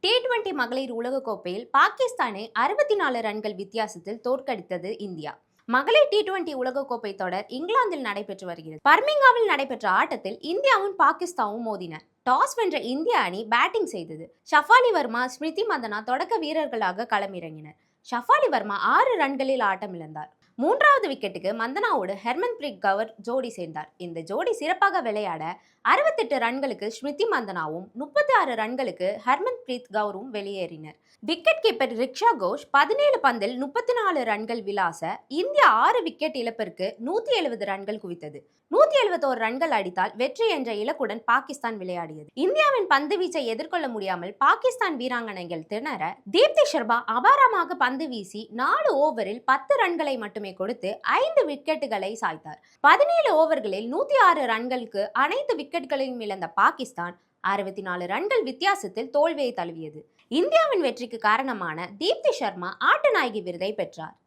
T20 மகளிர் உலகக்கோப்பையில் பாகிஸ்தானை 64 ரன்கள் வித்தியாசத்தில் தோற்கடித்தது இந்தியா. மகளிர் T20 உலகக்கோப்பை தொடர் இங்கிலாந்தில் நடைபெற்று வருகிறது. பர்மிங்காமில் நடைபெற்ற ஆட்டத்தில் இந்தியாவும் பாகிஸ்தானும் மோதின. டாஸ் வென்ற இந்திய அணி பேட்டிங் செய்தது. ஷஃபாலி வர்மா, ஸ்மிருதி மந்தனா தொடக்க வீரர்களாக களமிறங்கினர். ஷஃபாலி வர்மா 6 ரன்களில் ஆட்டமிழந்தார். மூன்றாவது விக்கெட்டுக்கு மந்தனாவோடு ஹர்மன்பிரீத் கவுர் ஜோடி சேர்ந்தார். இந்த ஜோடி சிறப்பாக விளையாட 68 ரன்களுக்கு ஸ்மிருதி மந்தனாவும் 36 ரன்களுக்கு ஹர்மன்பிரீத் கவுரும் வெளியேறினர். விக்கெட் கீப்பர் ரிக்ஷா கோஷ் 17 பந்தில் 34 ரன்கள் விளாச இந்தியா 6 விக்கெட் இழப்பிற்கு 170 ரன்கள் குவித்தது. 171 ரன்கள் அடித்தால் வெற்றி என்ற இலக்குடன் பாகிஸ்தான் விளையாடியது. இந்தியாவின் பந்து வீச்சை எதிர்கொள்ள முடியாமல் பாகிஸ்தான் வீராங்கனைகள் திணற தீப்தி சர்மா அபாரமாக பந்து வீசி 4 ஓவரில் 10 ரன்களை மட்டுமே கொடுத்து 5 விக்கெட்டுகளை சாய்த்தார். 17 ஓவர்களில் 106 ரன்களுக்கு அனைத்து விக்கெட்டுகளையும் இழந்த பாகிஸ்தான் 64 ரன்கள் வித்தியாசத்தில் தோல்வியை தழுவியது. இந்தியாவின் வெற்றிக்கு காரணமான தீப்தி சர்மா ஆட்ட நாயகி விருதை பெற்றார்.